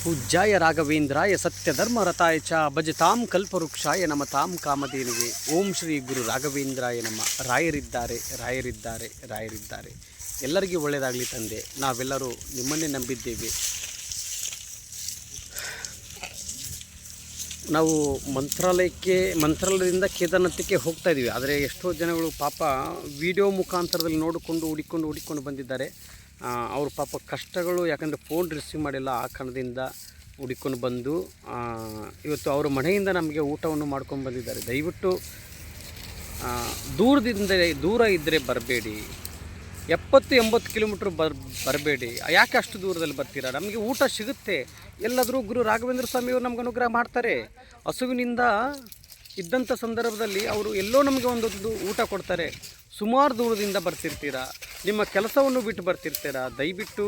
ಪೂಜ್ಯಾಯ ರಾಘವೇಂದ್ರಾಯ ಸತ್ಯಧರ್ಮರತಾಯ ಚ ಭಜತಾಂ ಕಲ್ಪವೃಕ್ಷಾಯ ನಮತಾಂ ಕಾಮಧೇನುವೆ. ಓಂ ಶ್ರೀ ಗುರು ರಾಘವೇಂದ್ರಾಯ ನಮ. ರಾಯರಿದ್ದಾರೆ, ರಾಯರಿದ್ದಾರೆ, ರಾಯರಿದ್ದಾರೆ. ಎಲ್ಲರಿಗೂ ಒಳ್ಳೆಯದಾಗಲಿ ತಂದೆ. ನಾವೆಲ್ಲರೂ ನಿಮ್ಮನ್ನೇ ನಂಬಿದ್ದೇವೆ. ನಾವು ಮಂತ್ರಾಲಯದಿಂದ ಕೇದಾರನಾಥಕ್ಕೆ ಹೋಗ್ತಾ ಇದ್ದೀವಿ. ಆದರೆ ಎಷ್ಟೋ ಜನಗಳು ಪಾಪ ವಿಡಿಯೋ ಮುಖಾಂತರದಲ್ಲಿ ಹುಡಿಕೊಂಡು ಬಂದಿದ್ದಾರೆ. ಅವ್ರ ಪಾಪ ಕಷ್ಟಗಳು, ಯಾಕಂದರೆ ಫೋನ್ ರಿಸೀವ್ ಮಾಡಿಲ್ಲ, ಆ ಕಾರಣದಿಂದ ಹುಡಿಕೊಂಡು ಬಂದು ಇವತ್ತು ಅವರ ಮನೆಯಿಂದ ನಮಗೆ ಊಟವನ್ನು ಮಾಡ್ಕೊಂಡು ಬಂದಿದ್ದಾರೆ. ದಯವಿಟ್ಟು ದೂರ ಇದ್ದರೆ ಬರಬೇಡಿ. 70-80 ಕಿಲೋಮೀಟ್ರ್ ಬರಬೇಡಿ. ಯಾಕೆ ಅಷ್ಟು ದೂರದಲ್ಲಿ ಬರ್ತೀರಾ? ನಮಗೆ ಊಟ ಸಿಗುತ್ತೆ. ಎಲ್ಲಾದರೂ ಗುರು ರಾಘವೇಂದ್ರ ಸ್ವಾಮಿಯವರು ನಮ್ಗೆ ಅನುಗ್ರಹ ಮಾಡ್ತಾರೆ. ಹಸುವಿನಿಂದ ಇದ್ದಂಥ ಸಂದರ್ಭದಲ್ಲಿ ಅವರು ಎಲ್ಲೋ ನಮಗೆ ಒಂದೊಂದು ಊಟ ಕೊಡ್ತಾರೆ. ಸುಮಾರು ದೂರದಿಂದ ಬರ್ತಿರ್ತೀರಾ, ನಿಮ್ಮ ಕೆಲಸವನ್ನು ಬಿಟ್ಟು ಬರ್ತಿರ್ತೀರಾ. ದಯವಿಟ್ಟು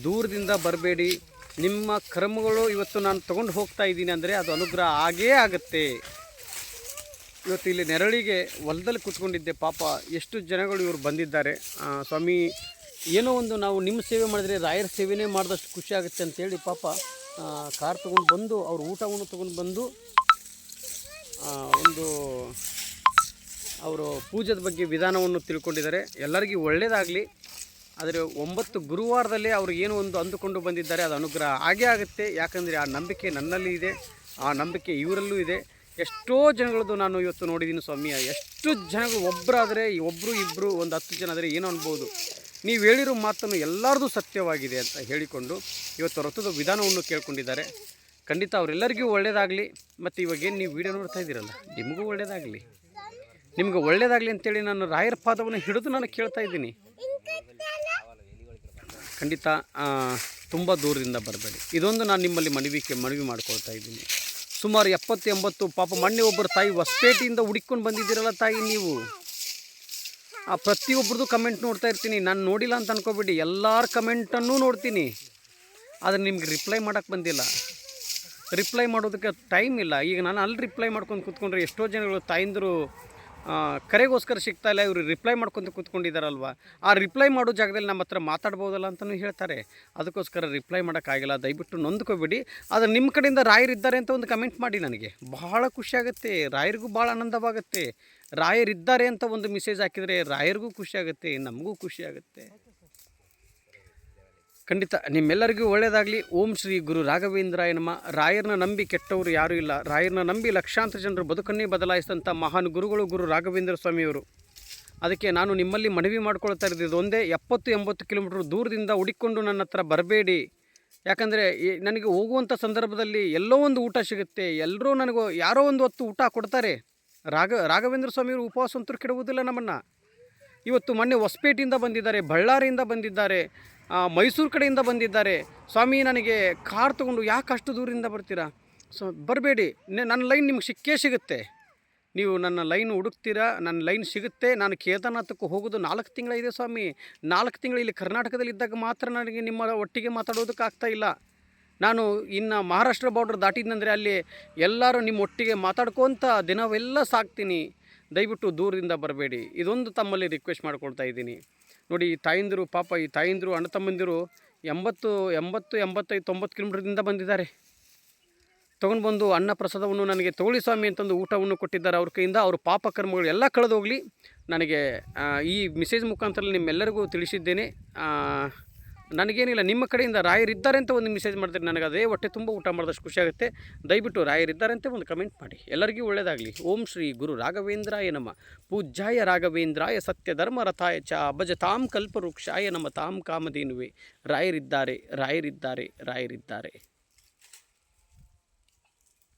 ದೂರದಿಂದ ಬರಬೇಡಿ. ನಿಮ್ಮ ಕರ್ಮಗಳು ಇವತ್ತು ನಾನು ತೊಗೊಂಡು ಹೋಗ್ತಾ ಇದ್ದೀನಿ ಅಂದರೆ ಅದು ಅನುಗ್ರಹ ಆಗೇ ಆಗುತ್ತೆ. ಇವತ್ತು ಇಲ್ಲಿ ನೆರಳಿಗೆ ಹೊಲದಲ್ಲಿ ಕೂತ್ಕೊಂಡಿದ್ದೆ. ಪಾಪ ಎಷ್ಟು ಜನಗಳು ಇವರು ಬಂದಿದ್ದಾರೆ. ಸ್ವಾಮಿ, ಏನೋ ಒಂದು ನಾವು ನಿಮ್ಮ ಸೇವೆ ಮಾಡಿದ್ರೆ ರಾಯರ ಸೇವೆನೇ ಮಾಡಿದಷ್ಟು ಖುಷಿ ಆಗುತ್ತೆ ಅಂತೇಳಿ ಪಾಪ ಕಾರ್ ತೊಗೊಂಡು ಬಂದು ಅವ್ರ ಊಟವನ್ನು ತೊಗೊಂಡು ಬಂದು ಒಂದು ಅವರು ಪೂಜೆದ ಬಗ್ಗೆ ವಿಧಾನವನ್ನು ತಿಳ್ಕೊಂಡಿದ್ದಾರೆ. ಎಲ್ಲರಿಗೂ ಒಳ್ಳೆಯದಾಗಲಿ. ಆದರೆ 9 ಗುರುವಾರದಲ್ಲೇ ಅವರು ಏನೋ ಒಂದು ಅಂದುಕೊಂಡು ಬಂದಿದ್ದಾರೆ, ಅದು ಅನುಗ್ರಹ ಆಗೇ ಆಗುತ್ತೆ. ಯಾಕಂದರೆ ಆ ನಂಬಿಕೆ ನನ್ನಲ್ಲಿ ಇದೆ, ಆ ನಂಬಿಕೆ ಇವರಲ್ಲೂ ಇದೆ. ಎಷ್ಟೋ ಜನಗಳದ್ದು ನಾನು ಇವತ್ತು ನೋಡಿದ್ದೀನಿ ಸ್ವಾಮಿಯ. ಎಷ್ಟು ಜನಗಳು ಒಬ್ಬರಾದರೆ ಇಬ್ಬರು ಒಂದು 10 ಜನ ಆದರೆ ಏನೋ ಅನ್ಬೋದು. ನೀವು ಹೇಳಿರೋ ಮಾತನ್ನು ಎಲ್ಲರದು ಸತ್ಯವಾಗಿದೆ ಅಂತ ಹೇಳಿಕೊಂಡು ಇವತ್ತು ರಥದ ವಿಧಾನವನ್ನು ಕೇಳ್ಕೊಂಡಿದ್ದಾರೆ. ಖಂಡಿತ ಅವರೆಲ್ಲರಿಗೂ ಒಳ್ಳೆಯದಾಗಲಿ. ಮತ್ತು ಇವಾಗೇನು ನೀವು ವೀಡಿಯೋ ನೋಡ್ತಾ ಇದ್ದೀರಲ್ಲ, ನಿಮಗೂ ಒಳ್ಳೆಯದಾಗಲಿ, ನಿಮ್ಗೆ ಒಳ್ಳೆಯದಾಗಲಿ ಅಂತೇಳಿ ನಾನು ರಾಯರ ಪಾದವನ್ನು ಹಿಡಿದು ನಾನು ಕೇಳ್ತಾ ಇದ್ದೀನಿ. ಖಂಡಿತ ತುಂಬ ದೂರದಿಂದ ಬರಬೇಡಿ. ಇದೊಂದು ನಾನು ನಿಮ್ಮಲ್ಲಿ ಮನವಿ ಮಾಡ್ಕೊಳ್ತಾ ಇದ್ದೀನಿ. ಸುಮಾರು 70-80 ಪಾಪ ಮೊನ್ನೆ ಒಬ್ಬರು ತಾಯಿ ಹೊಸಪೇಟೆಯಿಂದ ಹುಡುಕೊಂಡು ಬಂದಿದ್ದೀರಲ್ಲ ತಾಯಿ, ನೀವು ಪ್ರತಿಯೊಬ್ಬರದ್ದು ಕಮೆಂಟ್ ನೋಡ್ತಾ ಇರ್ತೀನಿ. ನಾನು ನೋಡಿಲ್ಲ ಅಂತ ಅನ್ಕೋಬೇಡಿ, ಎಲ್ಲರ ಕಮೆಂಟನ್ನು ನೋಡ್ತೀನಿ. ಆದರೆ ನಿಮ್ಗೆ ರಿಪ್ಲೈ ಮಾಡೋಕ್ಕೆ ಬಂದಿಲ್ಲ. ರಿಪ್ಲೈ ಮಾಡೋದಕ್ಕೆ ಟೈಮ್ ಇಲ್ಲ. ಈಗ ನಾನು ಅಲ್ಲಿ ರಿಪ್ಲೈ ಮಾಡ್ಕೊಂಡು ಕೂತ್ಕೊಂಡ್ರೆ ಎಷ್ಟೋ ಜನಗಳು ತಾಯಿಂದರು ಕರೆಗೋಸ್ಕರ ಸಿಗ್ತಾಯಿಲ್ಲ, ಇವರು ರಿಪ್ಲೈ ಮಾಡ್ಕೊಂಡು ಕೂತ್ಕೊಂಡಿದ್ದಾರಲ್ವ. ಆ ರಿಪ್ಲೈ ಮಾಡೋ ಜಾಗದಲ್ಲಿ ನಮ್ಮ ಹತ್ರ ಮಾತಾಡ್ಬೋದಲ್ಲ ಅಂತಲೂ ಹೇಳ್ತಾರೆ. ಅದಕ್ಕೋಸ್ಕರ ರಿಪ್ಲೈ ಮಾಡೋಕ್ಕಾಗಿಲ್ಲ. ದಯವಿಟ್ಟು ನೊಂದ್ಕೋಬೇಡಿ. ಆದರೆ ನಿಮ್ಮ ಕಡೆಯಿಂದ ರಾಯರಿದ್ದಾರೆ ಅಂತ ಒಂದು ಕಮೆಂಟ್ ಮಾಡಿ, ನನಗೆ ಬಹಳ ಖುಷಿಯಾಗುತ್ತೆ. ರಾಯರಿಗೂ ಭಾಳ ಆನಂದವಾಗುತ್ತೆ. ರಾಯರಿದ್ದಾರೆ ಅಂತ ಒಂದು ಮೆಸೇಜ್ ಹಾಕಿದರೆ ರಾಯರಿಗೂ ಖುಷಿಯಾಗುತ್ತೆ, ನಮಗೂ ಖುಷಿಯಾಗುತ್ತೆ. ಖಂಡಿತ ನಿಮ್ಮೆಲ್ಲರಿಗೂ ಒಳ್ಳೆಯದಾಗಲಿ. ಓಂ ಶ್ರೀ ಗುರು ರಾಘವೇಂದ್ರಾಯ ನಮ. ರಾಯರನ್ನ ನಂಬಿ ಕೆಟ್ಟವರು ಯಾರೂ ಇಲ್ಲ. ರಾಯರನ್ನ ನಂಬಿ ಲಕ್ಷಾಂತರ ಜನರು ಬದುಕನ್ನೇ ಬದಲಾಯಿಸಿದಂಥ ಮಹಾನ್ ಗುರುಗಳು ಗುರು ರಾಘವೇಂದ್ರ ಸ್ವಾಮಿಯವರು. ಅದಕ್ಕೆ ನಾನು ನಿಮ್ಮಲ್ಲಿ ಮನವಿ ಮಾಡ್ಕೊಳ್ತಾ ಇರೋದು ಒಂದೇ, 70-80 ಕಿಲೋಮೀಟ್ರ್ ದೂರದಿಂದ ಹುಡುಕೊಂಡು ನನ್ನ ಹತ್ರ ಬರಬೇಡಿ. ಯಾಕಂದರೆ ನನಗೆ ಹೋಗುವಂಥ ಸಂದರ್ಭದಲ್ಲಿ ಎಲ್ಲೋ ಒಂದು ಊಟ ಸಿಗುತ್ತೆ. ಎಲ್ಲರೂ ನನಗೂ ಯಾರೋ ಒಂದು ಹೊತ್ತು ಊಟ ಕೊಡ್ತಾರೆ. ರಾಘವೇಂದ್ರ ಸ್ವಾಮಿಯವರು ಉಪವಾಸ ಅಂತೂ ಕೆಡುವುದಿಲ್ಲ ನಮ್ಮನ್ನು. ಇವತ್ತು ಮೊನ್ನೆ ಹೊಸಪೇಟೆಯಿಂದ ಬಂದಿದ್ದಾರೆ, ಬಳ್ಳಾರಿಯಿಂದ ಬಂದಿದ್ದಾರೆ, ಮೈಸೂರು ಕಡೆಯಿಂದ ಬಂದಿದ್ದಾರೆ. ಸ್ವಾಮಿ, ನನಗೆ ಕಾರ್ ತೊಗೊಂಡು ಯಾಕೆ ಅಷ್ಟು ದೂರದಿಂದ ಬರ್ತೀರಾ? ಬರಬೇಡಿ. ನನ್ನ ಲೈನ್ ನಿಮ್ಗೆ ಸಿಗುತ್ತೆ. ನೀವು ನನ್ನ ಲೈನ್ ಹುಡುಕ್ತೀರಾ, ನನ್ನ ಲೈನ್ ಸಿಗುತ್ತೆ. ನಾನು ಕೇದಾರನಾಥಕ್ಕೆ ಹೋಗೋದು 4 ತಿಂಗಳಿದೆ ಸ್ವಾಮಿ. 4 ತಿಂಗಳು ಇಲ್ಲಿ ಕರ್ನಾಟಕದಲ್ಲಿ ಇದ್ದಾಗ ಮಾತ್ರ ನನಗೆ ನಿಮ್ಮ ಒಟ್ಟಿಗೆ ಮಾತಾಡೋದಕ್ಕೆ ಇಲ್ಲ. ನಾನು ಇನ್ನು ಮಹಾರಾಷ್ಟ್ರ ಬಾರ್ಡರ್ ದಾಟಿದ್ನಂದರೆ ಅಲ್ಲಿ ಎಲ್ಲರೂ ನಿಮ್ಮ ಒಟ್ಟಿಗೆ ಮಾತಾಡ್ಕೊತ ದಿನವೆಲ್ಲ ಸಾಕ್ತೀನಿ. ದಯವಿಟ್ಟು ದೂರದಿಂದ ಬರಬೇಡಿ. ಇದೊಂದು ತಮ್ಮಲ್ಲಿ ರಿಕ್ವೆಸ್ಟ್ ಮಾಡ್ಕೊಳ್ತಾ ಇದ್ದೀನಿ. ನೋಡಿ, ಈ ತಾಯಿಂದರು ಪಾಪ, ಈ ತಾಯಿಂದರು ಅಣ್ಣ ತಮ್ಮಂದಿರು 80, 85, 90 ಕಿಲೋಮೀಟ್ರಿಂದ ಬಂದಿದ್ದಾರೆ. ತೊಗೊಂಡು ಬಂದು ಅನ್ನ ಪ್ರಸಾದವನ್ನು ನನಗೆ ತಗೊಳ್ಳಿ ಸ್ವಾಮಿ ಅಂತಂದು ಊಟವನ್ನು ಕೊಟ್ಟಿದ್ದಾರೆ. ಅವ್ರ ಕೈಯಿಂದ ಅವ್ರ ಪಾಪ ಕರ್ಮಗಳು ಎಲ್ಲ ಕಳೆದು ಹೋಗಲಿ. ನನಗೆ ಈ ಮೆಸೇಜ್ ಮುಖಾಂತರ ನಿಮ್ಮೆಲ್ಲರಿಗೂ ತಿಳಿಸಿದ್ದೇನೆ. ನನಗೇನಿಲ್ಲ, ನಿಮ್ಮ ಕಡೆಯಿಂದ ರಾಯರಿದ್ದಾರೆ ಅಂತ ಒಂದು ಮೆಸೇಜ್ ಮಾಡಿದ್ರೆ ನನಗೆ ಅದೇ ಹೊಟ್ಟೆ ತುಂಬ ಊಟ ಮಾಡಿದಷ್ಟು ಖುಷಿಯಾಗುತ್ತೆ. ದಯವಿಟ್ಟು ರಾಯರಿದ್ದಾರೆ ಅಂತ ಒಂದು ಕಮೆಂಟ್ ಮಾಡಿ. ಎಲ್ಲರಿಗೂ ಒಳ್ಳೆಯದಾಗಲಿ. ಓಂ ಶ್ರೀ ಗುರು ರಾಘವೇಂದ್ರಾಯ ನಮ. ಪೂಜ್ಯಾಯ ರಾಘವೇಂದ್ರಾಯ ಸತ್ಯಧರ್ಮರತಾಯ ಚ ಭಜತಾಂ ಕಲ್ಪವೃಕ್ಷಾಯ ನಮತಾಂ ಕಾಮಧೇನುವೆ. ರಾಯರಿದ್ದಾರೆ, ರಾಯರಿದ್ದಾರೆ, ರಾಯರಿದ್ದಾರೆ.